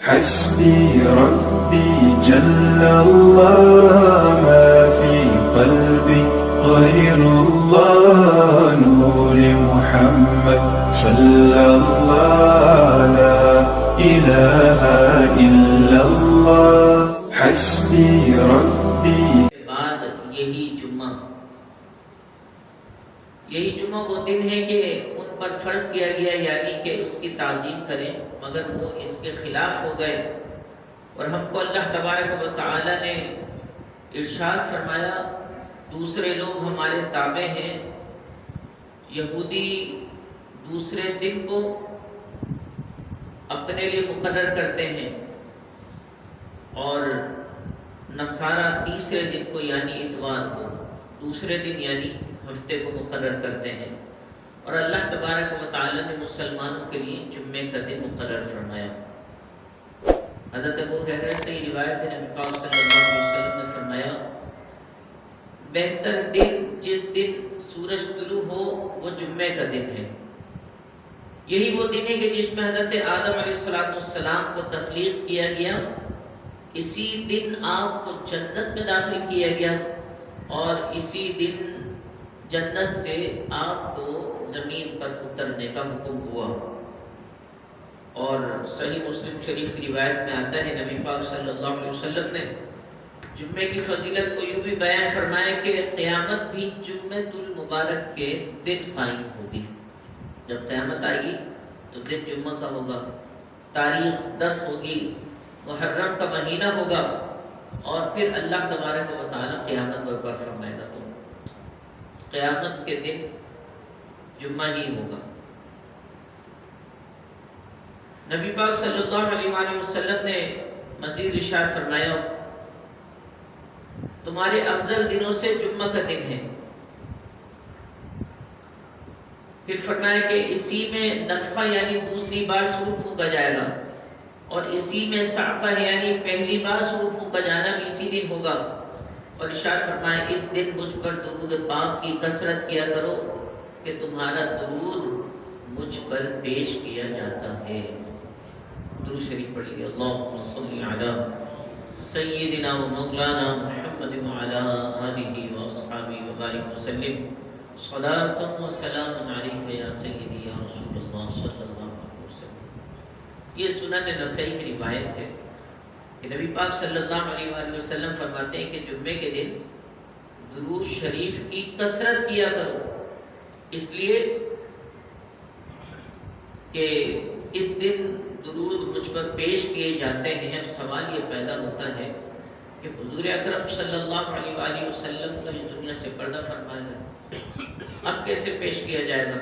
حسبي ربي جل الله ما في قلبي غير الله نور محمد صلى الله لا إله إلا الله حسبي ربي بعد یہی جمعہ وہ دن ہے کہ ان پر فرض کیا گیا یعنی کہ اس کی تعظیم کریں، مگر وہ اس کے خلاف ہو گئے، اور ہم کو اللہ تبارک و تعالی نے ارشاد فرمایا دوسرے لوگ ہمارے تابع ہیں۔ یہودی دوسرے دن کو اپنے لیے مقرر کرتے ہیں اور نصارہ تیسرے دن کو یعنی اتوار کو دوسرے دن یعنی ہفتے کو مقرر کرتے ہیں، اور اللہ تبارک و تعالی نے مسلمانوں کے لیے جمعے کا دن مقرر فرمایا۔ حضرت ابو ہریرہ سے یہ روایت ہے، نبی پاک صلی اللہ علیہ وسلم نے فرمایا بہتر دن جس دن سورج طلوع ہو وہ جمعے کا دن ہے۔ یہی وہ دن ہے کہ جس میں حضرت آدم علیہ السلام کو تخلیق کیا گیا، اسی دن آپ کو جنت میں داخل کیا گیا، اور اسی دن جنت سے آپ کو زمین پر اترنے کا حکم ہوا۔ اور صحیح مسلم شریف کی روایت میں آتا ہے نبی پاک صلی اللہ علیہ وسلم نے جمعے کی فضیلت کو یوں بھی بیان فرمایا کہ قیامت بھی جمعۃ المبارک کے دن قائم ہوگی۔ جب قیامت آئے گی تو دن جمعہ کا ہوگا، تاریخ 10 ہوگی، محرم کا مہینہ ہوگا، اور پھر اللہ تبارک و تعالی قیامت برپا فرمائے گا۔ تو قیامت کے دن جمعہ ہی ہوگا۔ نبی پاک صلی اللہ علیہ وآلہ وسلم نے مزید ارشاد فرمایا تمہارے افضل دنوں سے جمعہ کا دن ہے۔ پھر فرمایا کہ اسی میں نفخہ یعنی دوسری بار سور پھونکا جائے گا، اور اسی میں صعقہ یعنی پہلی بار سور پھونکا جانا بھی اسی دن ہوگا، اور ارشاد فرمایا اس دن مجھ پر درود پاک کی کثرت کیا کرو کہ تمہارا درود مجھ پر پیش کیا جاتا ہے۔ درود شریف پڑھیے، اللہم صلی علی سیدنا و مولانا محمد وعلی آلہ و اصحابہ وبارک وسلم، صلاۃ و سلام علیک یا سیدی یا رسول اللہ صلی اللہ علیہ وسلم۔ یہ سنن نسائی کی روایت ہے کہ نبی پاک صلی اللہ علیہ وآلہ وسلم فرماتے ہیں کہ جمعے کے دن درود شریف کی کثرت کیا کرو، اس لیے کہ اس دن درود مجھ پر پیش کیے جاتے ہیں۔ اب سوال یہ پیدا ہوتا ہے کہ حضور اکرم صلی اللہ علیہ وآلہ وسلم تو اس دنیا سے پردہ فرما گئے، اب کیسے پیش کیا جائے گا؟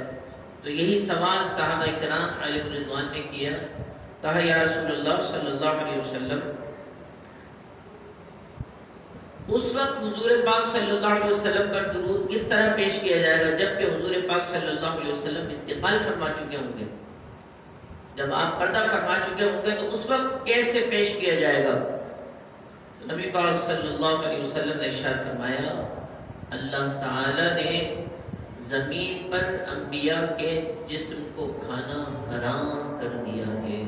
تو یہی سوال صحابہ کرام علیہ رضوان نے کیا، کہا یا رسول اللہ صلی اللہ علیہ وسلم اس وقت حضور پاک صلی اللہ علیہ وسلم پر درود کس طرح پیش کیا جائے گا جبکہ حضور پاک صلی اللہ علیہ وسلم انتقال فرما چکے ہوں گے؟ جب آپ پردہ فرما چکے ہوں گے تو اس وقت کیسے پیش کیا جائے گا؟ تو نبی پاک صلی اللہ علیہ وسلم نے ارشاد فرمایا اللہ تعالی نے زمین پر انبیاء کے جسم کو کھانا حرام کر دیا ہے۔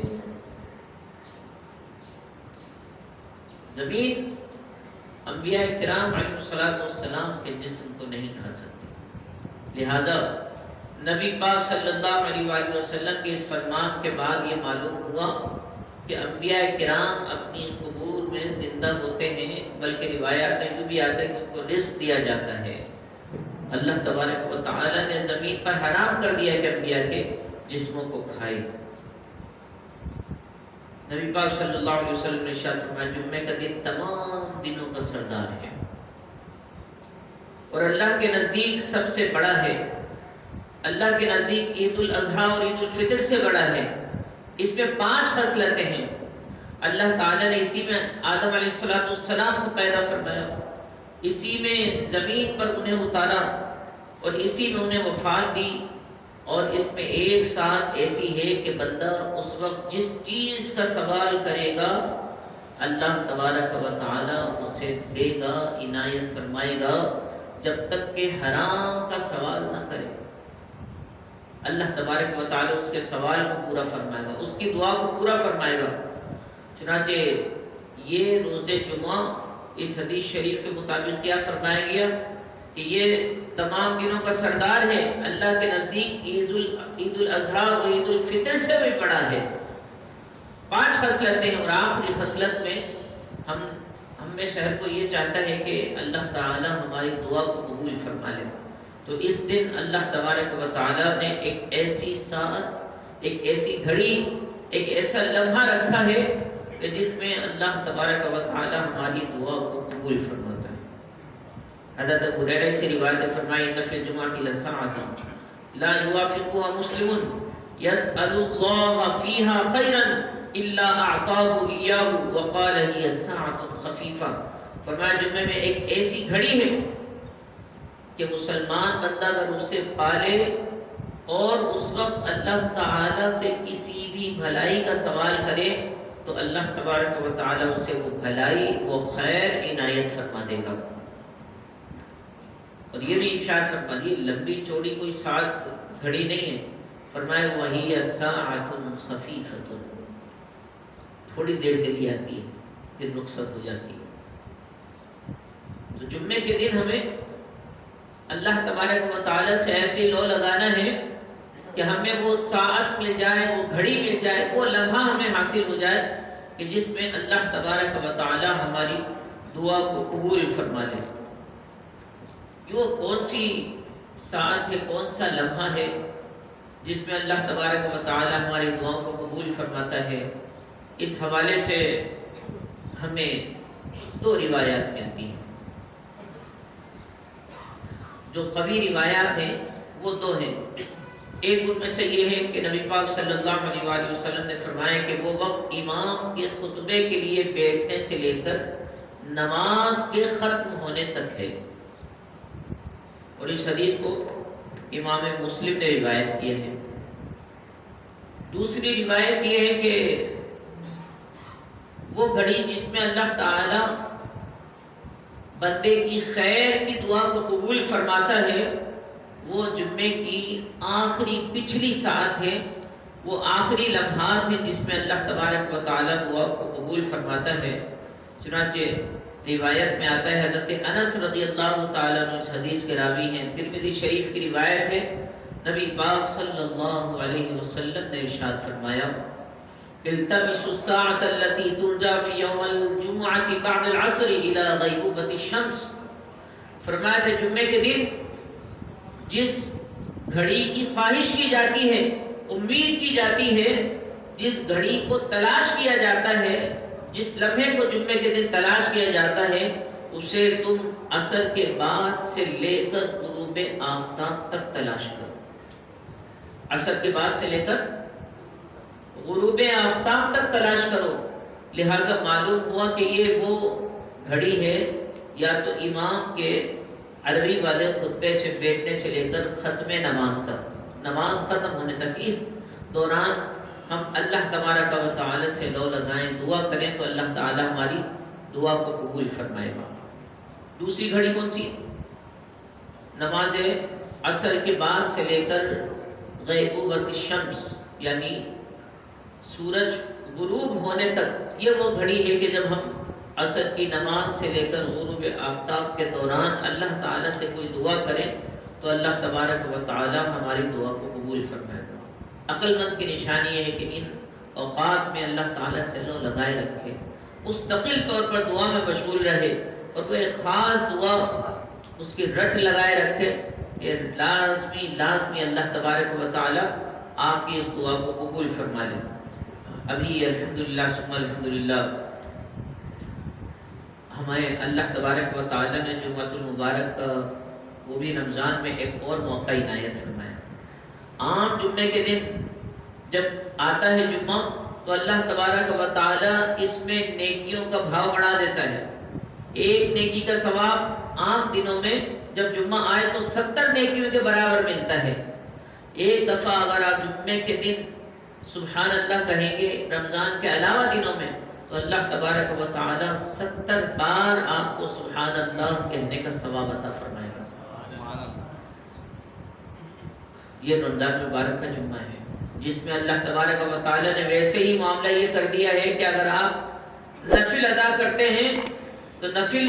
زمین انبیاء کرام علیہ السلام کے جسم کو نہیں کھا سکتی، لہذا نبی پاک صلی اللہ علیہ وآلہ وسلم کے اس فرمان کے بعد یہ معلوم ہوا کہ انبیاء کرام اپنی قبور میں زندہ ہوتے ہیں، بلکہ روایات میں یوں بھی آتا ہے کہ ان کو رزق دیا جاتا ہے۔ اللہ تبارک و تعالی نے زمین پر حرام کر دیا کہ انبیاء کے جسموں کو کھائے۔ نبی پاک صلی اللہ علیہ وسلم نے ارشاد فرمایا جمعے کا دن تمام دنوں کا سردار ہے اور اللہ کے نزدیک سب سے بڑا ہے۔ اللہ کے نزدیک عید الاضحیٰ اور عید الفطر سے بڑا ہے۔ اس میں 5 خصلتیں ہیں۔ اللہ تعالیٰ نے اسی میں آدم علیہ السلام کو پیدا فرمایا، اسی میں زمین پر انہیں اتارا اور اسی میں انہیں وفات دی، اور اس میں ایک ساتھ ایسی ہے کہ بندہ اس وقت جس چیز کا سوال کرے گا اللہ تبارک و تعالی اسے دے گا، عنایت فرمائے گا، جب تک کہ حرام کا سوال نہ کرے۔ اللہ تبارک و تعالی اس کے سوال کو پورا فرمائے گا، اس کی دعا کو پورا فرمائے گا۔ چنانچہ یہ روز جمعہ اس حدیث شریف کے مطابق کیا فرمایا گیا کہ یہ تمام دنوں کا سردار ہے، اللہ کے نزدیک عید الاضحیٰ اور عید الفطر سے بھی بڑا ہے۔ 5 خصلتیں ہیں، اور آخری خصلت میں ہم میں شہر کو یہ چاہتا ہے کہ اللہ تعالی ہماری دعا کو قبول فرما لے۔ تو اس دن اللہ تبارک و تعالی نے ایک ایسی ساعت، ایک ایسی گھڑی، ایک ایسا لمحہ رکھا ہے کہ جس میں اللہ تبارک و تعالی ہماری دعا کو قبول فرماتا ہے۔ حضرت ابو ہریرہ سے روایت فرمائی ان فی الجمعۃ لساعۃ لا یوافقها مسلم یسأل اللہ فیہا خیرا الا اعطاه ایاہ وقال ہی ساعۃ خفیفہ۔ فرمایا جمعے میں ایک ایسی گھڑی ہے کہ مسلمان بندہ اگر اسے پالے اور اس وقت اللہ تعالی سے کسی بھی بھلائی کا سوال کرے تو اللہ تبارک و تعالی اسے وہ بھلائی، وہ خیر عنایت فرما دے گا۔ اور یہ بھی ارشاد فرما دی، لمبی چوڑی کوئی ساعت گھڑی نہیں ہے، فرمایا وہی ساعۃ خفیفۃ، تھوڑی دیر چلی آتی ہے پھر رخصت ہو جاتی ہے۔ تو جمعے کے دن ہمیں اللہ تبارک و تعالی سے ایسی لو لگانا ہے کہ ہمیں وہ ساعت مل جائے، وہ گھڑی مل جائے، وہ لمحہ ہمیں حاصل ہو جائے کہ جس میں اللہ تبارک و تعالی ہماری دعا کو قبول فرما لے۔ وہ کون سی ساعت ہے، کون سا لمحہ ہے جس میں اللہ تبارک و تعالی ہماری دعاؤں کو قبول فرماتا ہے؟ اس حوالے سے ہمیں 2 روایات ملتی ہیں۔ جو قوی روایات ہیں وہ 2 ہیں۔ ایک ان میں سے یہ ہے کہ نبی پاک صلی اللہ علیہ وآلہ وسلم نے فرمایا کہ وہ وقت امام کے خطبے کے لیے بیٹھنے سے لے کر نماز کے ختم ہونے تک ہے، اور اس حدیث کو امام مسلم نے روایت کیا ہے۔ دوسری روایت یہ ہے کہ وہ گھڑی جس میں اللہ تعالی بندے کی خیر کی دعا کو قبول فرماتا ہے وہ جمعے کی آخری پچھلی ساعت ہے، وہ آخری لمحات ہیں جس میں اللہ تبارک و تعالی دعا کو قبول فرماتا ہے۔ چنانچہ روایت میں آتا ہے، حضرت انس رضی اللہ تعالیٰ عنہ اس حدیث کے راوی ہیں، ترمذی شریف کی روایت ہے، نبی پاک صلی اللہ علیہ وسلم نے ارشاد فرمایا التمسوا الساعة التي ترجى في يوم الجمعة بعد العصر الى غیبوبة الشمس۔ فرمایا کہ جمعے کے دن جس گھڑی کی خواہش کی جاتی ہے، امید کی جاتی ہے، جس گھڑی کو تلاش کیا جاتا ہے، جس لمحے کو جمعے کے دن تلاش کیا جاتا ہے، اسے تم عصر کے بعد سے لے کر غروب آفتاب تک تلاش کرو۔ عصر کے بعد سے لے کر غروب آفتاب تک تلاش کرو۔ لہذا معلوم ہوا کہ یہ وہ گھڑی ہے یا تو امام کے عربی والے خطبے سے بیٹھنے سے لے کر ختم نماز تک، نماز ختم ہونے تک، اس دوران ہم اللہ تبارک و تعالی سے لو لگائیں، دعا کریں تو اللہ تعالی ہماری دعا کو قبول فرمائے گا۔ دوسری گھڑی کون سی؟ نماز عصر کے بعد سے لے کر غیبوبۃ الشمس یعنی سورج غروب ہونے تک، یہ وہ گھڑی ہے کہ جب ہم عصر کی نماز سے لے کر غروب آفتاب کے دوران اللہ تعالیٰ سے کوئی دعا کریں تو اللہ تبارک و تعالیٰ ہماری دعا کو قبول فرمائے گا۔ عقل مند کی نشانی یہ ہے کہ ان اوقات میں اللہ تعالیٰ سے لو لگائے رکھے، مستقل طور پر دعا میں مشغول رہے، اور وہ ایک خاص دعا اس کی رٹ لگائے رکھے کہ لازمی اللہ تبارک و تعالیٰ آپ کی اس دعا کو قبول فرما لے۔ ابھی الحمدللہ ثم الحمدللہ ہمیں اللہ تبارک و تعالیٰ نے جمعۃ المبارک کا وہ بھی رمضان میں ایک اور موقع عنایت فرمایا۔ عام جمعے کے دن جب آتا ہے جمعہ تو اللہ تبارک و تعالیٰ اس میں نیکیوں کا بھاؤ بڑھا دیتا ہے۔ ایک نیکی کا ثواب عام دنوں میں جب جمعہ آئے تو 70 نیکیوں کے برابر ملتا ہے۔ ایک دفعہ اگر آپ جمعے کے دن سبحان اللہ کہیں گے رمضان کے علاوہ دنوں میں تو اللہ تبارک و تعالی 70 بار آپ کو سبحان اللہ کہنے کا ثواب عطا فرمائے گا۔ یہ رمضان مبارک کا جمعہ ہے۔ جس میں اللہ تبارک و تعالیٰ نے ویسے ہی معاملہ یہ کر دیا ہے کہ اگر آپ نفل ادا کرتے ہیں تو نفل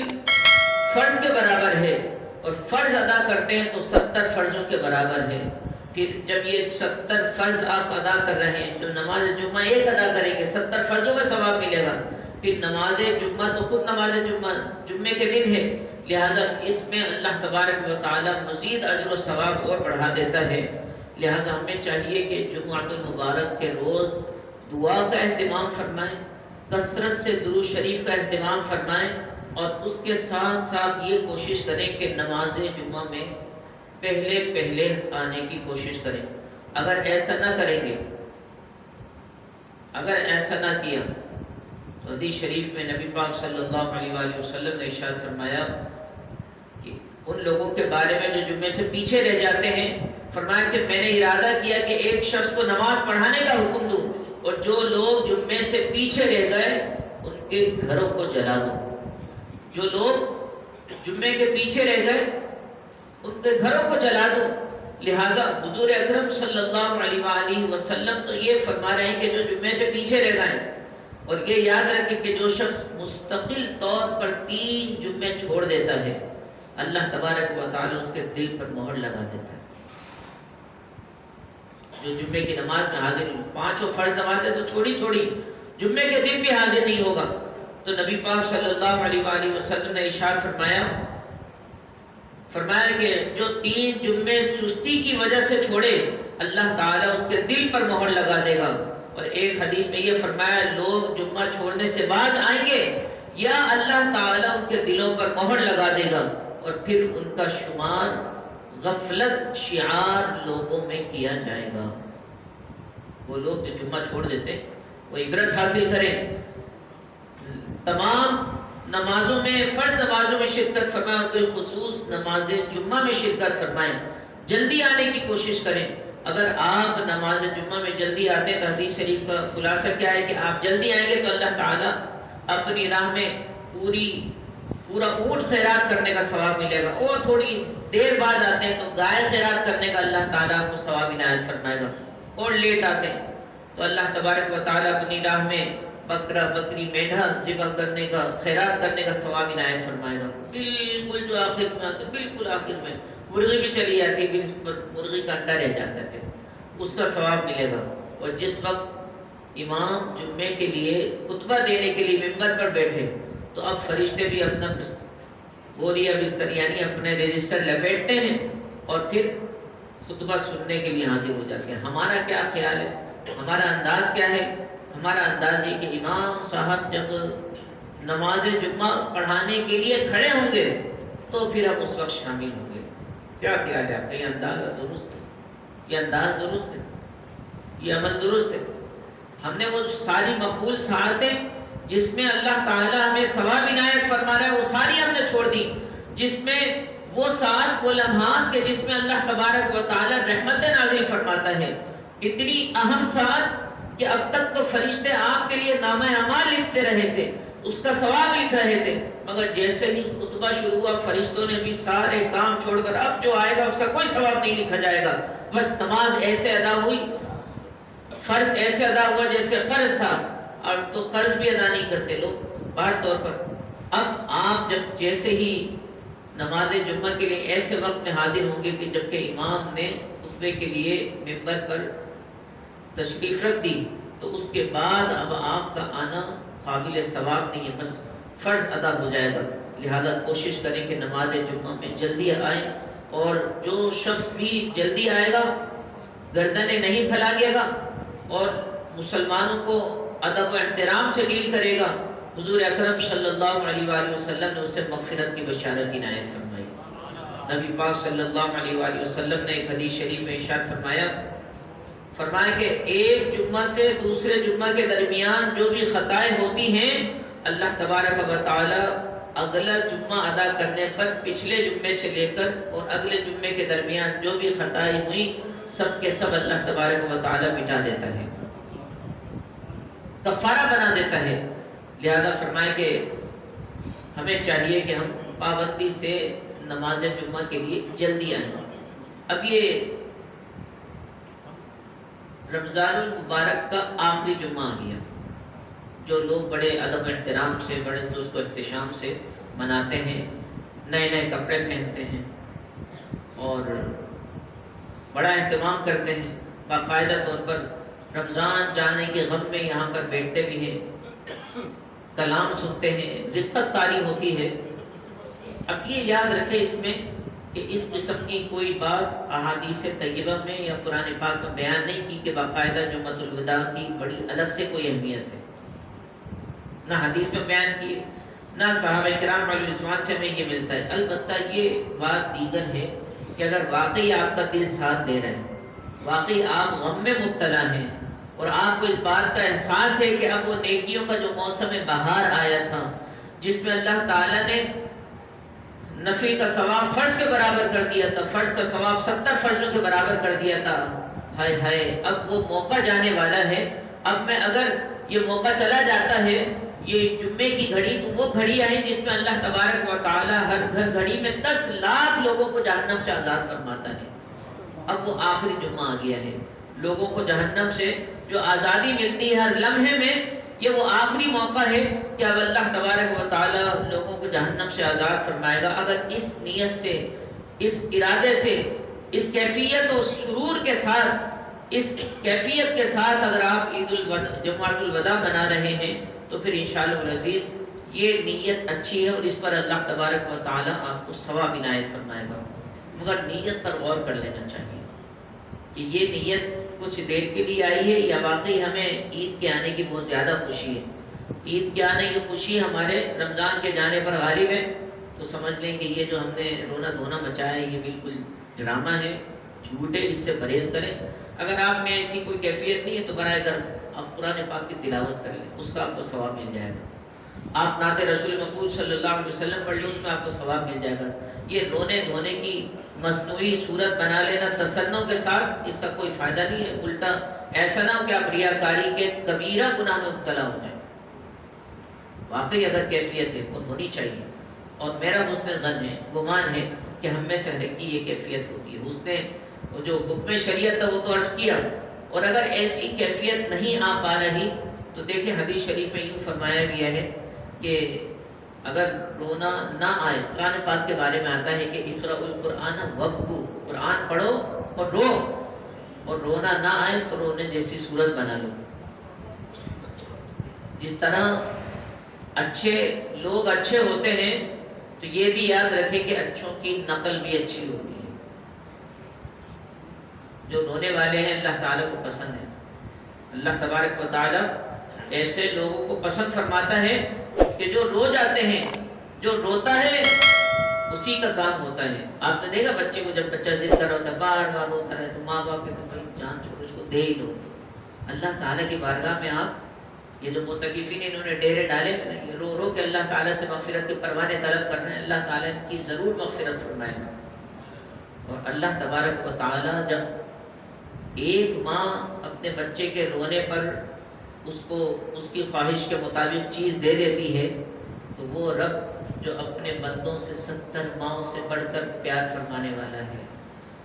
فرض کے برابر ہے، اور فرض ادا کرتے ہیں تو 70 فرضوں کے برابر ہے۔ پھر جب یہ 70 فرض آپ ادا کر رہے ہیں، جو نماز جمعہ ایک ادا کریں گے 70 فرضوں کا ثواب ملے گا۔ پھر نماز جمعہ تو خود نماز جمعے کے دن ہے، لہذا اس میں اللہ تبارک و تعالی مزید اجر و ثواب اور بڑھا دیتا ہے۔ لہذا ہمیں چاہیے کہ جمعۃ المبارک کے روز دعا کا اہتمام فرمائیں، کثرت سے درود شریف کا اہتمام فرمائیں، اور اس کے ساتھ ساتھ یہ کوشش کریں کہ نماز جمعہ میں پہلے آنے کی کوشش کریں۔ اگر ایسا نہ کریں گے، اگر ایسا نہ کیا تو حدیث شریف میں نبی پاک صلی اللہ علیہ وآلہ وسلم نے ارشاد فرمایا کہ ان لوگوں کے بارے میں جو جمعے سے پیچھے رہ جاتے ہیں، فرمایا کہ میں نے ارادہ کیا کہ ایک شخص کو نماز پڑھانے کا حکم دوں، اور جو لوگ جمعے سے پیچھے رہ گئے ان کے گھروں کو جلا دو۔ جو لوگ جمعے کے پیچھے رہ گئے ان کے گھروں کو جلا دو۔ لہذا حضور اکرم صلی اللہ علیہ وآلہ وسلم تو یہ فرما رہے ہیں کہ جو جمعے سے پیچھے رہ گئے، اور یہ یاد رکھیں کہ جو شخص مستقل طور پر 3 جمعے چھوڑ دیتا ہے، اللہ تبارک و تعالی اس کے دل پر مہر لگا دیتا ہے۔ جو جمعے کی نماز میں حاضر نہیں، 5 فرض نمازیں تو چھوڑی جمعے کے دن بھی حاضر نہیں ہوگا، تو نبی پاک صلی اللہ علیہ وآلہ وسلم نے ارشاد فرمایا کہ جو 3 جمعے سستی کی وجہ سے چھوڑے، اللہ تعالیٰ اس کے دل پر مہر لگا دے گا۔ اور ایک حدیث میں یہ فرمایا لوگ جمعہ چھوڑنے سے باز آئیں گے یا اللہ تعالیٰ ان کے دلوں پر مہر لگا دے گا، اور پھر ان کا شمار غفلت شعار لوگوں میں کیا جائے گا۔ وہ لوگ جو جمعہ چھوڑ دیتے وہ عبرت حاصل کریں، تمام نمازوں میں، فرض نمازوں میں شرکت فرمائیں، اور بالخصوص نماز جمعہ میں شرکت فرمائیں، جلدی آنے کی کوشش کریں۔ اگر آپ نماز جمعہ میں جلدی آتے ہیں تو حدیث شریف کا خلاصہ کیا ہے کہ آپ جلدی آئیں گے تو اللہ تعالیٰ اپنی راہ میں پورا اونٹ خیرات کرنے کا ثواب ملے گا، اور تھوڑی دیر بعد آتے ہیں تو گائے خیرات کرنے کا اللہ تعالیٰ آپ کو ثواب عنایت فرمائے گا، اور لیٹ آتے ہیں تو اللہ تبارک و تعالیٰ اپنی راہ میں بکرا بکری میڈھا ذبح کرنے کا، خیرات کرنے کا ثواب عنایت فرمائے گا۔ بالکل جو آخر میں آتے، بالکل آخر میں مرغی بھی چلی جاتی ہے، مرغی کا انڈا رہ جاتا ہے، پھر اس کا ثواب ملے گا۔ اور جس وقت امام جمعے کے لیے خطبہ دینے کے لیے ممبر پر بیٹھے تو اب فرشتے بھی اپنا بوریا بستر یعنی اپنے رجسٹر لپیٹتے ہیں اور پھر خطبہ سننے کے لیے حاضر ہو جاتے ہیں۔ ہمارا کیا خیال ہے، ہمارا انداز کیا ہے؟ ہمارا انداز یہ کہ امام صاحب جب نماز جمعہ پڑھانے کے لیے کھڑے ہوں گے تو پھر ہم اس وقت شامل ہوں گے۔ کیا خیال ہے آپ کا؟ یہ انداز درست ہے، یہ انداز درست ہے، یہ عمل درست ہے؟ ہم نے وہ ساری مقبول ساعتیں جس میں اللہ تعالیٰ ہمیں ثواب عنایت فرما رہا ہے وہ ساری ہم نے چھوڑ دی، جس میں وہ ساعت، وہ لمحات کہ جس میں اللہ تبارک و تعالیٰ رحمت نازل فرماتا ہے، اتنی اہم ساعت کہ اب تک تو فرشتے آپ کے لیے نامہ اعمال لکھتے رہے تھے، اس کا ثواب لکھ رہے تھے، مگر جیسے ہی خطبہ شروع ہوا فرشتوں نے بھی سارے کام چھوڑ کر اب جو آئے گا اس کا کوئی ثواب نہیں لکھا جائے گا، بس نماز ایسے ادا ہوئی، فرض ایسے ادا ہوا جیسے قرض تھا، اور تو قرض بھی ادا نہیں کرتے لوگ باہر طور پر۔ اب آپ جب جیسے ہی نماز جمعہ کے لیے ایسے وقت میں حاضر ہوں گے کہ جبکہ امام نے خطبے کے لیے ممبر پر تشریف رکھ دی، تو اس کے بعد اب آپ کا آنا قابل ثواب نہیں ہے، بس فرض ادا ہو جائے گا۔ لہذا کوشش کریں کہ نماز جمعہ میں جلدی آئیں، اور جو شخص بھی جلدی آئے گا گردنیں نہیں پھیلائے گا اور مسلمانوں کو ادب و احترام سے ڈیل کرے گا، حضور اکرم صلی اللہ علیہ وآلہ وسلم نے اس سے مغفرت کی بشارت عنایت فرمائی۔ نبی پاک صلی اللہ علیہ وآلہ وسلم نے ایک حدیث شریف میں ارشاد فرمایا کہ ایک جمعہ سے دوسرے جمعہ کے درمیان جو بھی خطائیں ہوتی ہیں، اللہ تبارک و تعالی اگلا جمعہ ادا کرنے پر پچھلے جمعے سے لے کر اور اگلے جمعے کے درمیان جو بھی خطائیں ہوئی سب کے سب اللہ تبارک و تعالی مٹا دیتا ہے، کفارہ بنا دیتا ہے۔ لہذا فرمائے کہ ہمیں چاہیے کہ ہم پابندی سے نماز جمعہ کے لیے جلدی آئیں۔ اب یہ رمضان المبارک کا آخری جمعہ آ گیا، جو لوگ بڑے ادب احترام سے، بڑے دوست و احتشام سے مناتے ہیں، نئے نئے کپڑے پہنتے ہیں اور بڑا اہتمام کرتے ہیں، باقاعدہ طور پر رمضان جانے کے غم میں یہاں پر بیٹھتے بھی ہیں، کلام سنتے ہیں، رقت طاری ہوتی ہے۔ اب یہ یاد رکھے اس میں کہ اس قسم کی کوئی بات احادیث طیبہ میں یا قرآن پاک میں بیان نہیں کی کہ باقاعدہ جمعۃ الوداع کی بڑی الگ سے کوئی اہمیت ہے، نہ حدیث میں بیان کی، نہ صحابہ کرام علیہ رضوان سے ہمیں یہ ملتا ہے۔ البتہ یہ بات دیگر ہے کہ اگر واقعی آپ کا دل ساتھ دے رہا ہے، واقعی آپ غم میں مبتلا ہیں اور آپ کو اس بات کا احساس ہے کہ اب وہ نیکیوں کا جو موسم بہار آیا تھا، جس میں اللہ تعالیٰ نے نفل کا ثواب فرض کے برابر کر دیا تھا، فرض کا ثواب 70 فرضوں کے برابر کر دیا تھا، ہائے ہائے اب وہ موقع جانے والا ہے۔ اب میں اگر یہ موقع چلا جاتا ہے، یہ جمعے کی گھڑی، تو وہ گھڑی آئی جس میں اللہ تبارک و تعالی ہر گھڑی میں 10 لاکھ لوگوں کو جہنم سے آزاد فرماتا ہے۔ اب وہ آخری جمعہ آ گیا ہے، لوگوں کو جہنم سے جو آزادی ملتی ہے ہر لمحے میں، یہ وہ آخری موقع ہے کہ اب اللہ تبارک و تعالی لوگوں کو جہنم سے آزاد فرمائے گا۔ اگر اس نیت سے، اس ارادے سے، اس کیفیت و سرور کے ساتھ، اس کیفیت کے ساتھ اگر آپ جمعۃ الوداع بنا رہے ہیں تو پھر انشاءاللہ العزیز یہ نیت اچھی ہے اور اس پر اللہ تبارک و تعالی آپ کو ثواب عنایت فرمائے گا۔ مگر نیت پر غور کر لینا چاہیے کہ یہ نیت کچھ دیر کے لیے آئی ہے یا واقعی ہمیں عید کے آنے کی بہت زیادہ خوشی ہے۔ عید کے آنے کی خوشی ہمارے رمضان کے جانے پر غالب ہے تو سمجھ لیں کہ یہ جو ہم نے رونا دھونا مچایا ہے یہ بالکل ڈرامہ ہے، جھوٹ ہے، اس سے پرہیز کریں۔ اگر آپ میں ایسی کوئی کیفیت نہیں ہے تو برائے کرم آپ قرآن پاک کی تلاوت کر لیں، اس کا آپ کو ثواب مل جائے گا۔ آپ نعت رسول مقبول صلی اللہ علیہ وسلم پڑھ لیں، اس میں آپ کو ثواب مل جائے گا۔ یہ رونے دھونے کی مصنوعی صورت بنا لینا تصنع کے ساتھ، اس کا کوئی فائدہ نہیں ہے، الٹا ایسا نہ ہو کہ آپ ریاکاری کے کبیرہ گناہ میں مبتلا ہو جائیں۔ واقعی اگر کیفیت ہے وہ ہونی چاہیے، اور میرا حسن ظن ہے، گمان ہے کہ ہم میں سے ہر ایک کی یہ کیفیت ہوتی ہے۔ اس نے جو حکم شریعت تھا وہ تو عرض کیا، اور اگر ایسی کیفیت نہیں آ پا رہی تو دیکھیں حدیث شریف میں یوں فرمایا گیا ہے کہ اگر رونا نہ آئے، قرآن پاک کے بارے میں آتا ہے کہ اقرأوا القرآن وابکوا، قرآن پڑھو اور رو، اور رونا نہ آئے تو رونے جیسی صورت بنا لو۔ جس طرح اچھے لوگ اچھے ہوتے ہیں تو یہ بھی یاد رکھیں کہ اچھوں کی نقل بھی اچھی ہوتی ہے۔ جو رونے والے ہیں اللہ تعالیٰ کو پسند ہے، اللہ تبارک و تعالیٰ ایسے لوگوں کو پسند فرماتا ہے کہ جو رو جاتے ہیں، جو روتا ہے اسی کا کام ہوتا ہے۔ آپ نے دیکھا بچے کو، جب بچہ ضد کر رہا ہوتا ہے، بار بار روتا رہے تو ماں باپ کہتے ہیں بھائی جان چھوڑو اس کو دے ہی دو۔ اللہ تعالیٰ کی بارگاہ میں آپ، یہ جو معتکفین انہوں نے ڈیرے ڈالے ہیں، یہ رو رو کے اللہ تعالیٰ سے مغفرت کے پروانے طلب کر رہے ہیں، اللہ تعالیٰ کی ضرور مغفرت فرمائے گا۔ اور اللہ تبارک و تعالیٰ جب ایک ماں اپنے بچے کے رونے پر اس کو اس کی خواہش کے مطابق چیز دے دیتی ہے تو وہ رب جو اپنے بندوں سے 70 ماؤں سے بڑھ کر پیار فرمانے والا ہے،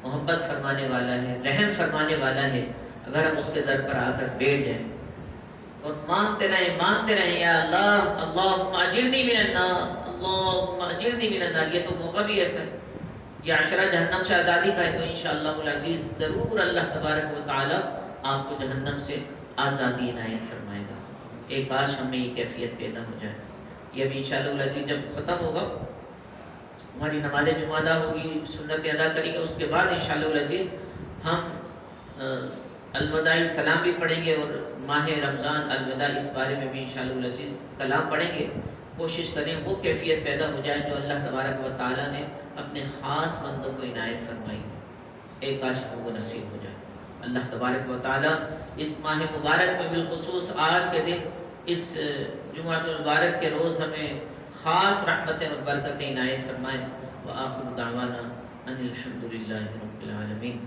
محبت فرمانے والا ہے، رحم فرمانے والا ہے، اگر ہم اس کے در پر آ کر بیٹھ جائیں اور مانگتے رہیں یا اللہ اللہم اجرنی من النار، اللہم اجرنی من النار، یہ تو موقع بھی ایسا ہے، یہ عشرہ جہنم سے آزادی کا ہے، تو انشاءاللہ العزیز ضرور اللہ تبارک و تعالی آپ کو جہنم سے آزادی عنایت فرمائے گا۔ ایک کاش ہمیں یہ کیفیت پیدا ہو جائے۔ یہ بھی انشاءاللہ العزیز جب ختم ہوگا، ہماری نماز جمعہ ادا ہوگی، سنت ادا کریں گے، اس کے بعد انشاءاللہ العزیز ہم الوداعی سلام بھی پڑھیں گے اور ماہ رمضان الوداع اس بارے میں بھی انشاءاللہ العزیز کلام پڑھیں گے۔ کوشش کریں وہ کیفیت پیدا ہو جائے جو اللہ تبارک و تعالیٰ نے اپنے خاص بندوں کو عنایت فرمائی، ایک کاش وہ نصیب ہو جائے۔ اللہ تبارک و تعالیٰ اس ماہ مبارک میں بالخصوص آج کے دن، اس جمعہ المبارک کے روز ہمیں خاص رحمتیں اور برکتیں عنایت فرمائیں۔ وآخر دعوانا ان الحمدللہ رب العالمین۔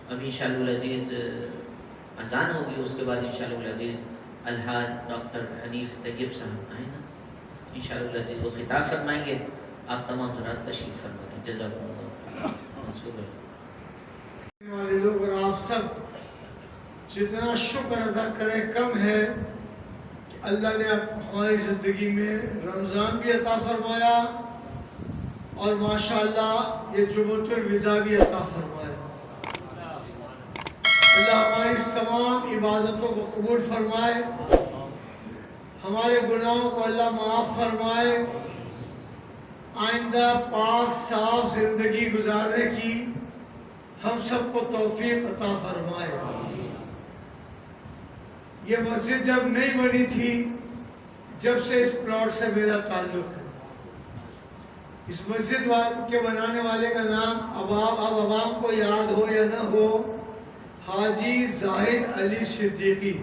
اب انشاءاللہ العزیز اذان ہوگی، اس کے بعد انشاءاللہ العزیز الحاج ڈاکٹر حنیف طیب صاحب آئیں نا، انشاءاللہ العزیز وہ خطاب فرمائیں گے۔ آپ تمام حضرات تشریف فرمائیں، جزاکم اللہ۔ والے لوگ اور آپ سب جتنا شکر ادا کریں کم ہے کہ اللہ نے ہماری زندگی میں رمضان بھی عطا فرمایا اور ماشاءاللہ یہ جمعۃ الوداع بھی عطا فرمایا۔ اللہ ہماری تمام عبادتوں کو قبول فرمائے، ہمارے گناہوں کو اللہ معاف فرمائے، آئندہ پاک صاف زندگی گزارنے کی ہم سب کو توفیق عطا فرمائے۔ یہ مسجد جب نہیں بنی تھی، جب سے اس پلاٹ سے میرا تعلق ہے۔ اس مسجد کے بنانے والے کا نام اب عوام کو یاد ہو یا نہ ہو، حاجی زاہد علی صدیقی،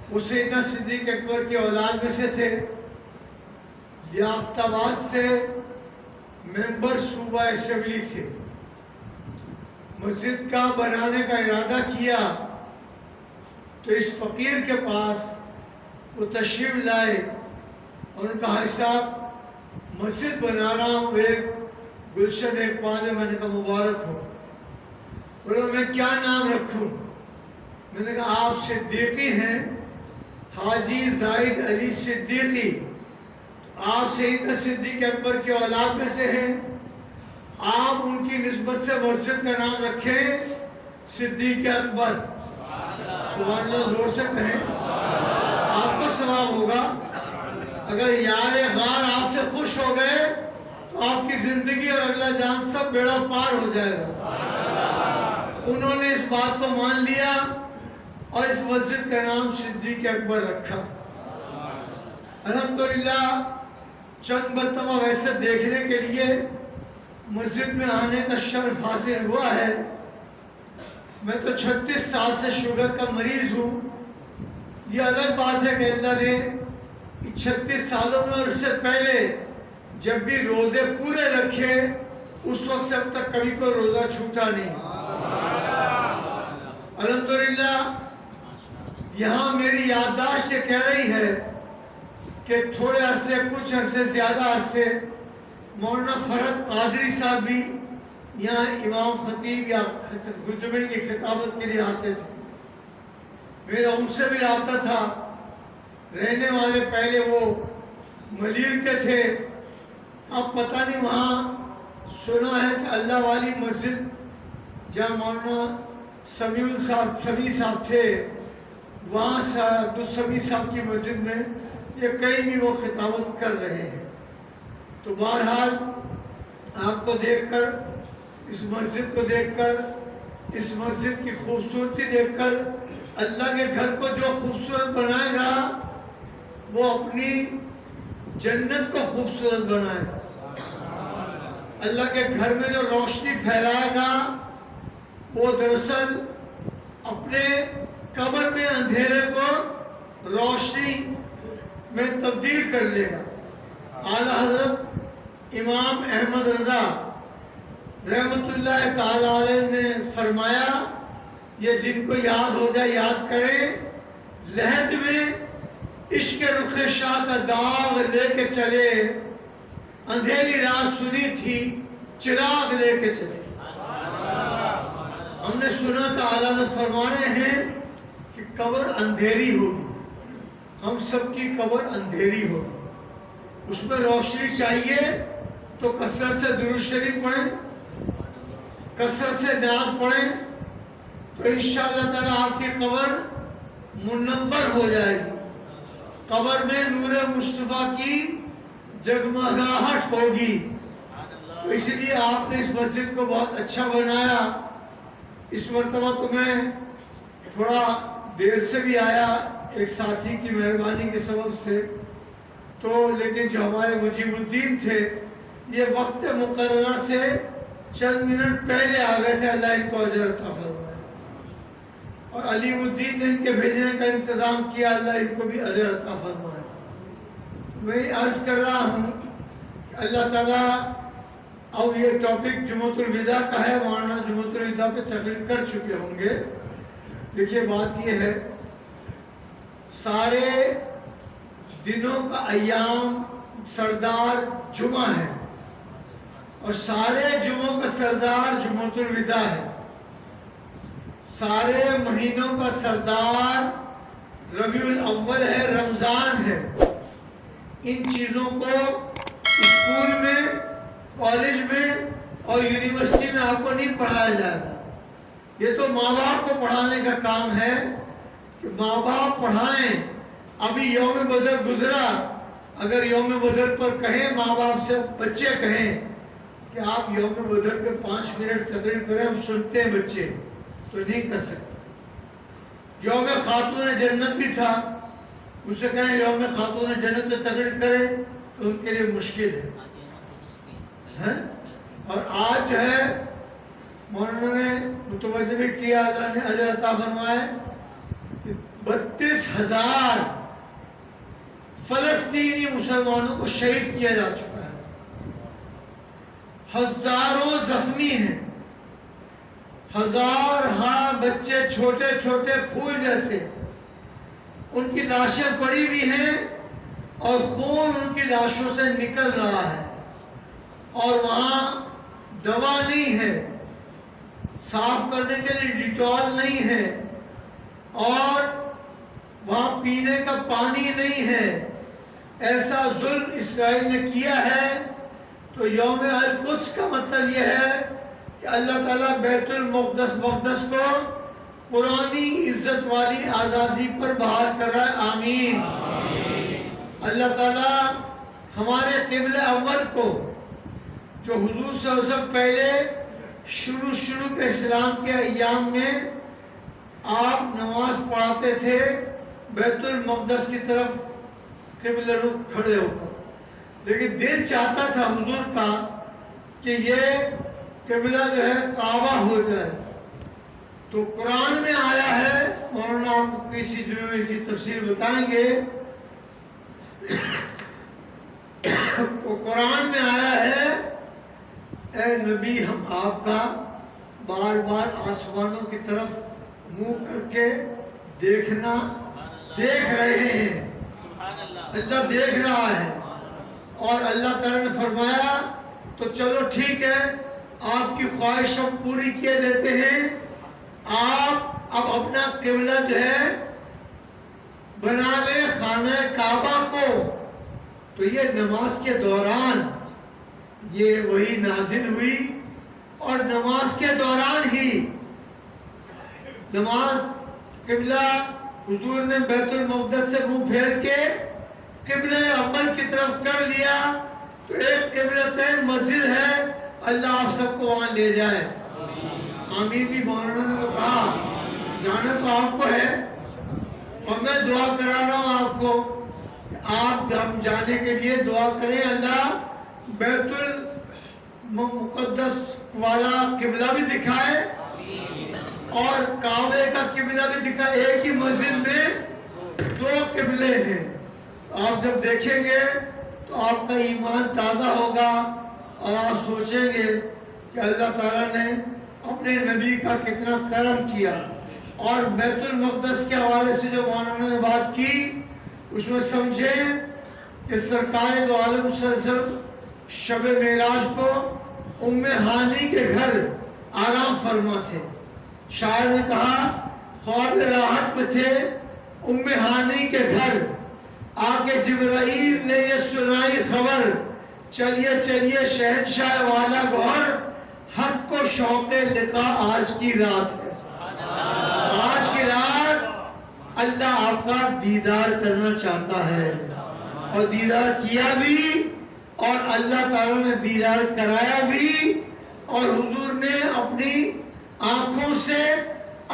وہ سیدنا صدیق اکبر کی اولاد میں سے تھے۔ یافت آباد سے ممبر صوبہ اسمبلی تھے۔ مسجد کا بنانے کا ارادہ کیا تو اس فقیر کے پاس وہ تشریف لائے اور ان کا حاجی صاحب مسجد بنا رہا ہوں، ایک گلشن ایک پان میں، میں نے کہا مبارک ہو۔ بولے میں کیا نام رکھوں؟ میں نے کہا آپ صدیقی ہیں، حاجی زاہد علی صدیقی، آپ سیدنا صدیق اکبر کی اولاد میں سے ہیں، آپ ان کی نسبت سے مسجد کا نام رکھیں صدیق اکبر۔ سبحان اللہ، زور سے کہیں، آپ کو ثواب ہوگا۔ اگر یار غار آپ سے خوش ہو گئے تو آپ کی زندگی اور اگلا جان سب بیڑا پار ہو جائے گا۔ انہوں نے اس بات کو مان لیا اور اس مسجد کا نام صدیق اکبر رکھا۔ الحمدللہ چند مرتبہ ویسے دیکھنے کے لیے مسجد میں آنے کا شرف حاصل ہوا ہے۔ میں تو 36 سال سے شوگر کا مریض ہوں۔ یہ الگ بات ہے کہ اللہ نے 36 سالوں میں اور اس سے پہلے جب بھی روزے پورے رکھے، اس وقت سے اب تک کبھی کوئی روزہ چھوٹا نہیں۔ الحمدللہ یہاں میری یادداشت یہ کہہ رہی ہے کہ تھوڑے عرصے، کچھ عرصے، زیادہ عرصے مولانا فرد قادری صاحب بھی یہاں امام خطیب یا جمعے کی خطابت کے لیے آتے تھے۔ میرا ان سے بھی رابطہ تھا۔ رہنے والے پہلے وہ ملیر کے تھے، اب پتہ نہیں وہاں سنا ہے کہ اللہ والی مسجد جہاں مولانا سمیع صاحب تھے، وہاں عبدالسمیع صاحب کی مسجد میں یہ کہیں بھی وہ خطابت کر رہے ہیں۔ تو بہرحال آپ کو دیکھ کر، اس مسجد کو دیکھ کر، اس مسجد کی خوبصورتی دیکھ کر، اللہ کے گھر کو جو خوبصورت بنائے گا وہ اپنی جنت کو خوبصورت بنائے گا۔ اللہ کے گھر میں جو روشنی پھیلائے گا وہ دراصل اپنے قبر میں اندھیرے کو روشنی میں تبدیل کر لے گا۔ اعلیٰ حضرت امام احمد رضا رحمت اللہ تعالی علیہ نے فرمایا، یہ جن کو یاد ہو جائے یاد کریں، لحد میں عشق رخ شاہ کا داغ لے کے چلے، اندھیری رات سنی تھی چراغ لے کے چلے۔ ہم نے سنا تھا اعلیٰ حضرت فرما رہے ہیں کہ قبر اندھیری ہوگی، ہم سب کی قبر اندھیری ہوگی، اس میں روشنی چاہیے تو کثرت سے درود شریف پڑھیں، کثرت سے نعت پڑھیں، تو انشاءاللہ تعالیٰ آپ کی قبر منور ہو جائے گی۔ قبر میں نور مصطفیٰ کی جگمگاہٹ ہوگی۔ تو اس لیے آپ نے اس مسجد کو بہت اچھا بنایا۔ اس مرتبہ تو میں تھوڑا دیر سے بھی آیا، ایک ساتھی کی مہربانی کے سبب سے، تو لیکن جو ہمارے مجیب الدین تھے یہ وقت مقررہ سے چند منٹ پہلے آ گئے تھے، اللہ ان کو اجر عطا فرمائے، اور علیم الدین نے ان کے بھیجنے کا انتظام کیا، اللہ ان کو بھی اجر عطا فرمائے۔ میں عرض کر رہا ہوں کہ اللہ تعالیٰ، اب یہ ٹاپک جمعۃ الوداع کا ہے، مولانا جمعۃ الوداع پہ تقریر کر چکے ہوں گے۔ دیکھیے بات یہ ہے، سارے دنوں کا ایام سردار جمعہ ہے اور سارے جمعوں کا سردار جمعۃ الوداع ہے۔ سارے مہینوں کا سردار ربیع الاول ہے، رمضان ہے۔ ان چیزوں کو اسکول میں، کالج میں اور یونیورسٹی میں آپ کو نہیں پڑھایا جائے گا۔ یہ تو ماں باپ کو پڑھانے کا کام ہے کہ ماں باپ پڑھائیں۔ ابھی یوم بدر گزرا، اگر یوم بدر پر کہیں ماں باپ سے، بچے کہیں کہ آپ یوم بدر پہ 5 منٹ تقریر کریں، ہم سنتے ہیں بچے، تو نہیں کر سکتے۔ یوم خاتون جنت بھی تھا، اسے کہیں یوم خاتون جنت پہ تقریر کرے تو ان کے لیے مشکل ہے۔ اور آج جو ہے مولانا نے متوجہ بھی کیا، اللہ نے اجر عطا فرمائے کہ 32,000 فلسطینی مسلمانوں کو شہید کیا جا چکا ہے، ہزاروں زخمی ہیں، ہزارہا بچے چھوٹے چھوٹے پھول جیسے ان کی لاشیں پڑی ہوئی ہیں اور خون ان کی لاشوں سے نکل رہا ہے، اور وہاں دوا نہیں ہے، صاف کرنے کے لیے ڈیٹول نہیں ہے، اور وہاں پینے کا پانی نہیں ہے۔ ایسا ظلم اسرائیل نے کیا ہے۔ تو یوم القدس کا مطلب یہ ہے کہ اللہ تعالیٰ بیت المقدس کو پرانی عزت والی آزادی پر بحال کر رہا ہے۔ آمین۔ اللہ تعالیٰ ہمارے قبلہ اول کو، جو حضور صلی اللہ علیہ وسلم پہلے شروع کے اسلام کے ایام میں آپ نماز پڑھاتے تھے بیت المقدس کی طرف قبلہ رخ کھڑے ہو کر، لیکن دل چاہتا تھا حضور کا کہ یہ قبلہ جو ہے کعبہ ہو جائے۔ تو قرآن میں آیا ہے، مولانا آپ کو کسی جمعے کی تفسیر بتائیں گے، تو قرآن میں آیا ہے اے نبی ہم آپ کا بار بار آسمانوں کی طرف منہ کر کے دیکھ رہے ہیں، اللہ دیکھ رہا ہے۔ اور اللہ تعالیٰ نے فرمایا تو چلو ٹھیک ہے، آپ کی خواہش ہم پوری کیے دیتے ہیں، آپ اب اپنا قبلہ جو ہے بنا لیں خانہ کعبہ کو۔ تو یہ نماز کے دوران یہ وہی نازل ہوئی، اور نماز کے دوران ہی نماز قبلہ حضور نے بیت المقدس سے منہ پھیر کے قبلہ اول کی طرف کر لیا۔ تو ایک قبلتین مسجد ہے، اللہ آپ سب کو وہاں لے جائے۔ آمین بھی مولانا نے تو کہا، جانا تو آپ کو ہے، اور میں دعا کرا رہا ہوں آپ کو، آپ ہم جانے کے لیے دعا کریں، اللہ بیت المقدس والا قبلہ بھی دکھائے اور کعبے کا قبلہ بھی دکھائے۔ ایک ہی مسجد میں 2 قبلے ہیں۔ آپ جب دیکھیں گے تو آپ کا ایمان تازہ ہوگا، اور آپ سوچیں گے کہ اللہ تعالیٰ نے اپنے نبی کا کتنا کرم کیا۔ اور بیت المقدس کے حوالے سے جو مولانا نے بات کی، اس میں سمجھیں کہ سرکار دو عالم صلی اللہ علیہ وسلم شب معراج کو ام ہانی کے گھر آرام فرما تھے۔ شاعر نے کہا خواب راحت میں تھے ام ہانی کے گھر، آکے جبرائیل نے یہ سنائی خبر، چلیے چلیے شہنشاہ والا گوھر، حق کو شوق لقاء آج کی رات ہے۔ آج کی رات اللہ آپ کا دیدار کرنا چاہتا ہے، اور دیدار کیا بھی، اور اللہ تعالیٰ نے دیدار کرایا بھی، اور حضور نے اپنی آنکھوں سے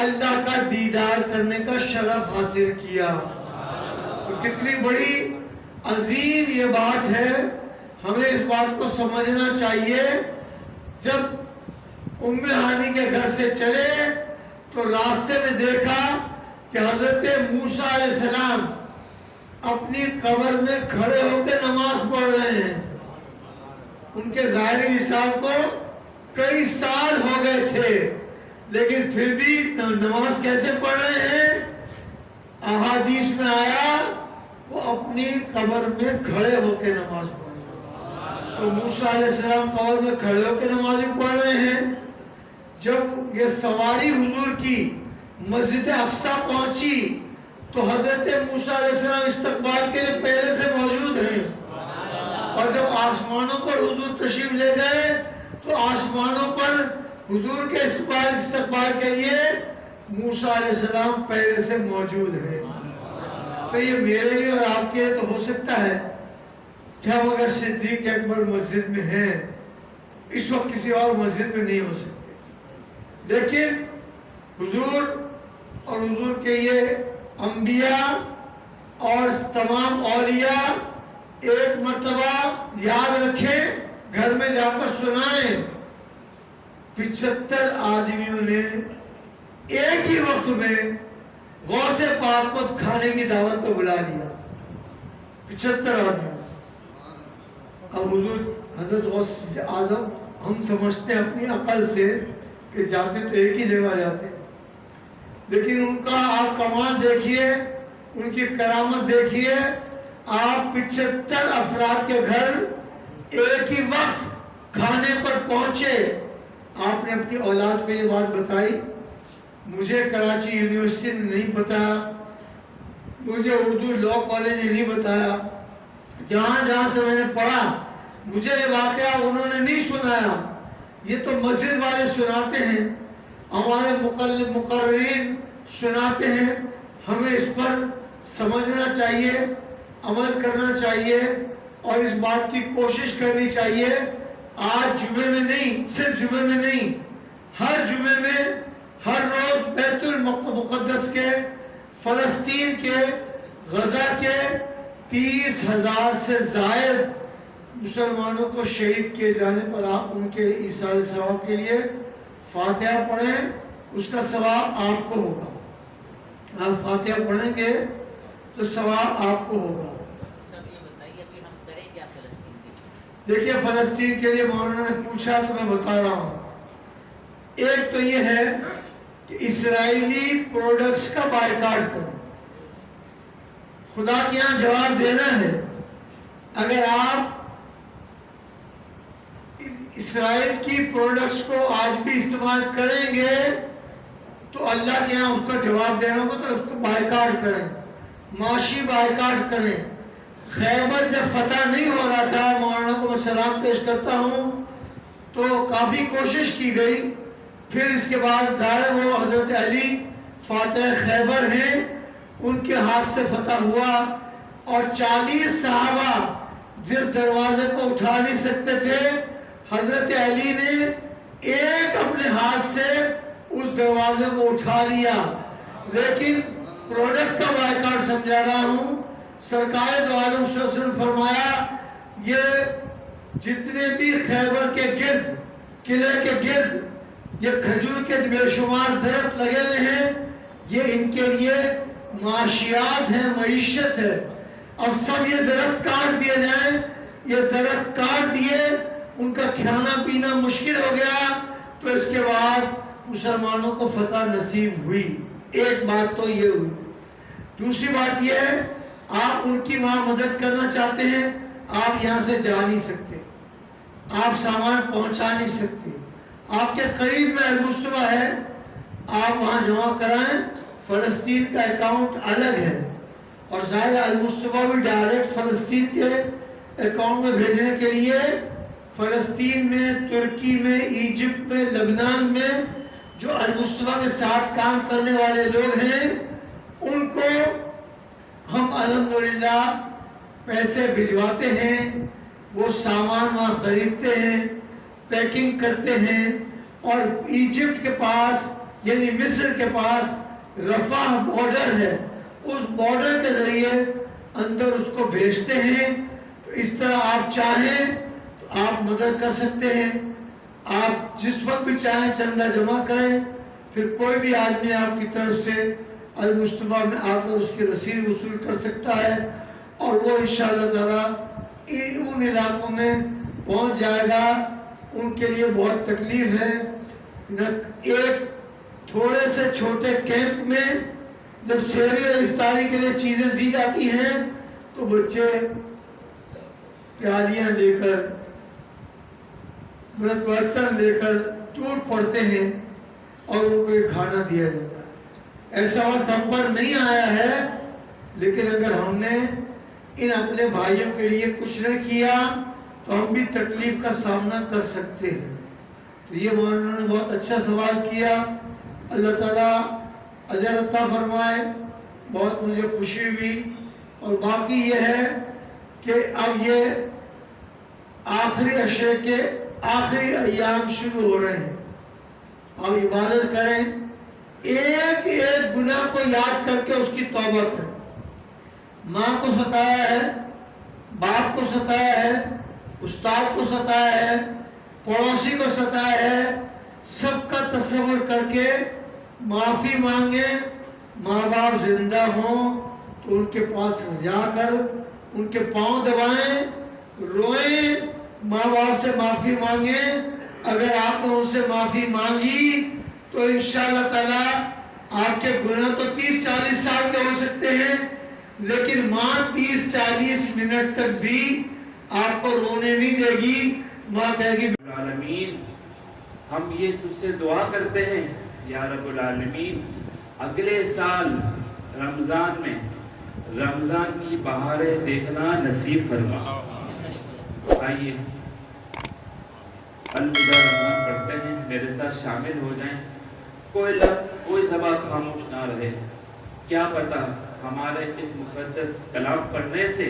اللہ کا دیدار کرنے کا شرف حاصل کیا۔ تو کتنی بڑی عظیم یہ بات ہے، ہمیں اس بات کو سمجھنا چاہیے۔ جب ام ہانی کے گھر سے چلے تو راستے میں دیکھا کہ حضرت موسیٰ علیہ السلام اپنی قبر میں کھڑے ہو کے نماز پڑھ رہے ہیں۔ ان کے ظاہری وصال کو کئی سال ہو گئے تھے، لیکن پھر بھی نماز کیسے پڑھ رہے ہیں؟ احادیث میں آیا وہ اپنی قبر میں کھڑے ہو کے نماز پڑھ رہے ہیں۔ تو موسیٰ علیہ السلام قبر میں کھڑے ہو کے نماز پڑھ رہے ہیں۔ جب یہ سواری حضور کی مسجد اقصی پہنچی تو حضرت موسیٰ علیہ السلام استقبال کے لیے پہلے سے موجود ہیں، اور جب آسمانوں پر حضور تشریف لے گئے تو آسمانوں پر حضور کے استقبال کے لیے موسیٰ علیہ السلام پہلے سے موجود ہیں۔ تو یہ میرے لیے اور آپ کے لیے تو ہو سکتا ہے کہ ہم اگر صدیق اکبر مسجد میں ہیں، اس وقت کسی اور مسجد میں نہیں ہو سکتے، لیکن حضور اور حضور کے یہ انبیاء اور تمام اولیاء ایک مرتبہ یاد رکھیں، گھر میں جا کر سنائیں۔ 75 آدمیوں نے ایک ہی وقت میں غوث پاک کو کھانے کی دعوت پہ بلا لیا، 75 آدمی۔ اب حضور حضرت غوث اعظم ہم سمجھتے ہیں اپنی عقل سے کہ جاتے تو ایک ہی جگہ جاتے، لیکن ان کا آپ کمال دیکھیے، ان کی کرامت دیکھیے۔ آپ 75 افراد کے گھر ایک ہی وقت کھانے پر پہنچے۔ آپ نے اپنی اولاد کو یہ بات بتائی، مجھے کراچی یونیورسٹی نے نہیں بتایا، مجھے اردو لا کالج نے نہیں بتایا، جہاں جہاں سے میں نے پڑھا مجھے یہ واقعہ انہوں نے نہیں سنایا، یہ تو مسجد والے سناتے ہیں، ہمارے مقررین سناتے ہیں۔ ہمیں اس پر سمجھنا چاہیے، عمل کرنا چاہیے، اور اس بات کی کوشش کرنی چاہیے۔ آج جمعے میں نہیں، صرف جمعے میں نہیں، ہر جمعے میں ہر روز بیت المقدس کے، فلسطین کے، غزہ کے 30,000 سے زائد مسلمانوں کو شہید کیے جانے پر آپ ان کے ایثار ثواب کے لیے فاتحہ پڑھیں، اس کا ثواب آپ کو ہوگا۔ آپ فاتحہ پڑھیں گے تو ثواب آپ کو ہوگا۔ دیکھیے فلسطین کے لیے مولانا نے پوچھا تو میں بتا رہا ہوں۔ ایک تو یہ ہے کہ اسرائیلی پروڈکٹس کا بائیکاٹ کرو۔ خدا کے یہاں جواب دینا ہے، اگر آپ اسرائیل کی پروڈکٹس کو آج بھی استعمال کریں گے تو اللہ کے یہاں اس کا جواب دینا ہوگا، تو اس کو بائیکاٹ کریں، معاشی بائیکاٹ کریں۔ خیبر جب فتح نہیں ہو رہا تھا، مولانا کو میں سلام پیش کرتا ہوں، تو کافی کوشش کی گئی، پھر اس کے بعد ظاہر وہ حضرت علی فاتح خیبر ہیں، ان کے ہاتھ سے فتح ہوا، اور 40 صحابہ جس دروازے کو اٹھا نہیں سکتے تھے، حضرت علی نے ایک اپنے ہاتھ سے اس دروازے کو اٹھا لیا۔ لیکن پروڈکٹ کا بائیکاٹ سمجھا رہا ہوں، سرکار دو عالم صلی اللہ علیہ وسلم فرمایا یہ جتنے بھی خیبر کے گرد، قلعے کے گرد یہ کھجور کے بے شمار درخت لگے ہوئے ہیں، یہ ان کے لیے معاشیات ہیں، معیشت ہے، اب سب یہ درخت کاٹ دیے جائیں۔ یہ درخت کاٹ دیے، ان کا کھانا پینا مشکل ہو گیا، تو اس کے بعد مسلمانوں کو فتح نصیب ہوئی۔ ایک بات تو یہ ہوئی۔ دوسری بات یہ ہے، آپ ان کی وہاں مدد کرنا چاہتے ہیں، آپ یہاں سے جا نہیں سکتے، آپ سامان پہنچا نہیں سکتے، آپ کے قریب میں المصطفیٰ ہے، آپ وہاں جمع کرائیں، فلسطین کا اکاؤنٹ الگ ہے، اور ظاہر المصطفیٰ بھی ڈائریکٹ فلسطین کے اکاؤنٹ میں بھیجنے کے لیے فلسطین میں، ترکی میں، ایجپٹ میں، لبنان میں جو المصطفیٰ کے ساتھ کام کرنے والے لوگ ہیں، ان کو ہم الحمدللہ پیسے بھجواتے ہیں، وہ سامان وہاں خریدتے ہیں، پیکنگ کرتے ہیں، اور ایجپٹ کے پاس یعنی مصر کے پاس رفح بارڈر ہے، اس بارڈر کے ذریعے اندر اس کو بھیجتے ہیں۔ تو اس طرح آپ چاہیں تو آپ مدد کر سکتے ہیں، آپ جس وقت بھی چاہیں چندہ جمع کریں، پھر کوئی بھی آدمی آپ کی طرف سے المصطفیٰ میں آ کر اس کی رسید وصول کر سکتا ہے، اور وہ انشاءاللہ تعالی ان علاقوں میں پہنچ جائے گا۔ ان کے لیے بہت تکلیف ہے، ایک تھوڑے سے چھوٹے کیمپ میں جب سحری اور افطاری کے لیے چیزیں دی جاتی ہیں تو بچے پیالیاں لے کر، برتن لے کر ٹوٹ پڑتے ہیں، اور ان کو کھانا دیا جاتا ہے۔ ایسا وقت ہم پر نہیں آیا ہے، لیکن اگر ہم نے ان اپنے بھائیوں کے لیے کچھ نہ کیا تو ہم بھی تکلیف کا سامنا کر سکتے ہیں۔ تو یہ مولانا نے بہت اچھا سوال کیا، اللہ تعالیٰ اجر عطا فرمائے، بہت مجھے خوشی ہوئی۔ اور باقی یہ ہے کہ اب یہ آخری عشرے کے آخری ایام شروع ہو رہے ہیں، اب عبادت کریں، ایک ایک گناہ کو یاد کر کے اس کی توبہ کریں۔ ماں کو ستایا ہے، باپ کو ستایا ہے، استاد کو ستایا ہے، پڑوسی کو ستایا ہے، سب کا تصور کر کے معافی مانگیں۔ ماں باپ زندہ ہوں تو ان کے پاس جا کر ان کے پاؤں دبائیں، روئیں، ماں باپ سے معافی مانگیں۔ اگر آپ نے ان سے معافی مانگی تو انشاءاللہ تعالیٰ آپ کے گناہ تو 30-40 سال کے ہو سکتے ہیں، لیکن ماں 30-40 منٹ تک بھی آپ کو رونے نہیں دے گی۔ ماں کہے گی العالمین، ہم یہ تجھ سے دعا کرتے ہیں یا رب العالمین، اگلے سال رمضان میں رمضان کی بہاریں دیکھنا نصیب فرما۔ آئیے الوداع رمضان پڑھتے ہیں، میرے ساتھ شامل ہو جائیں۔ کوئی لفظ کوئی زبان خاموش نہ رہے، کیا پتہ ہمارے اس مقدس کلام پڑھنے سے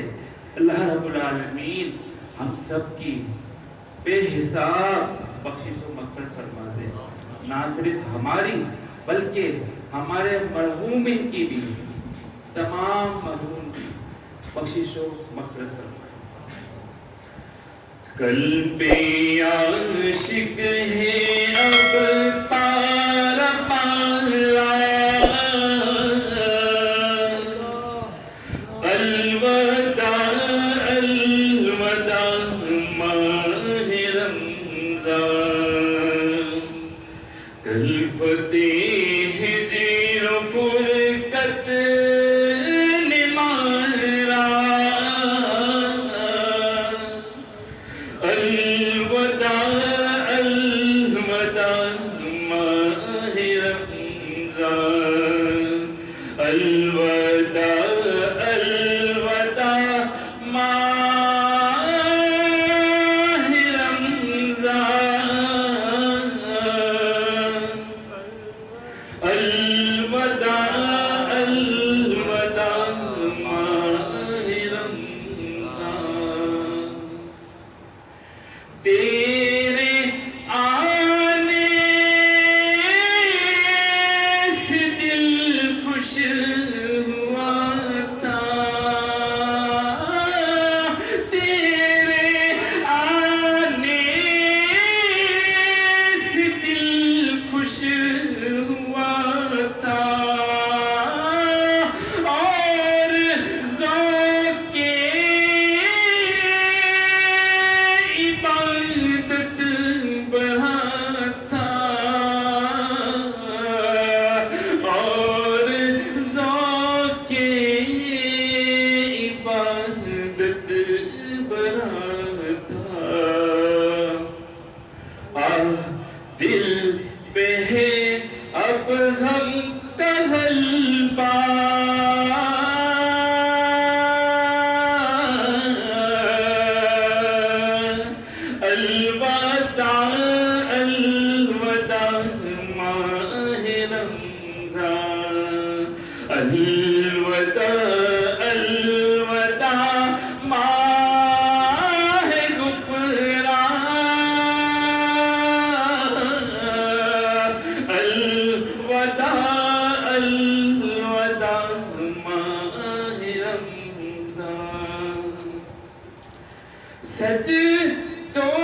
اللہ رب العالمین ہم سب کی بے حساب بخشش و مغفرت فرما دے، نہ صرف ہماری بلکہ ہمارے مرحومین کی بھی، تمام مرحوم کی بخشش و مغفرت فرما۔ قلب عاشق ہے اب پارا پارا، الوداع الوداع ماہ رمضان، کل فتح زیر فرقت نے مارا، الوداع الوداع ماہ رمضان، الوداع الوداع ماہ رمضان، الوداع الوداع ماہ رمضان، تیرے آنے سے دل خوش ہوا تھا، تیرے آنے سے دل خوش ہوا تھا، اور ذوق عبادت بڑھا تھا، اور ذوق عبادت بڑھا تھا، دل پہ ہے اب ہم کا غلبہ، الوداع الوداع ماہ رمضان، الوداع الوداع ماہ غفران، الوداع الوداع ماہ رمضان، سجدوں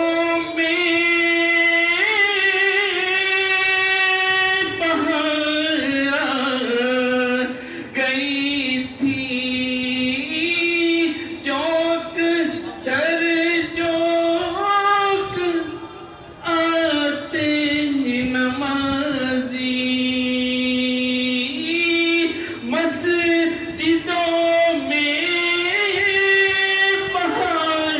میں بہار گئی تھی، چوک در چوک آتے نمازی، مسجدوں میں بہار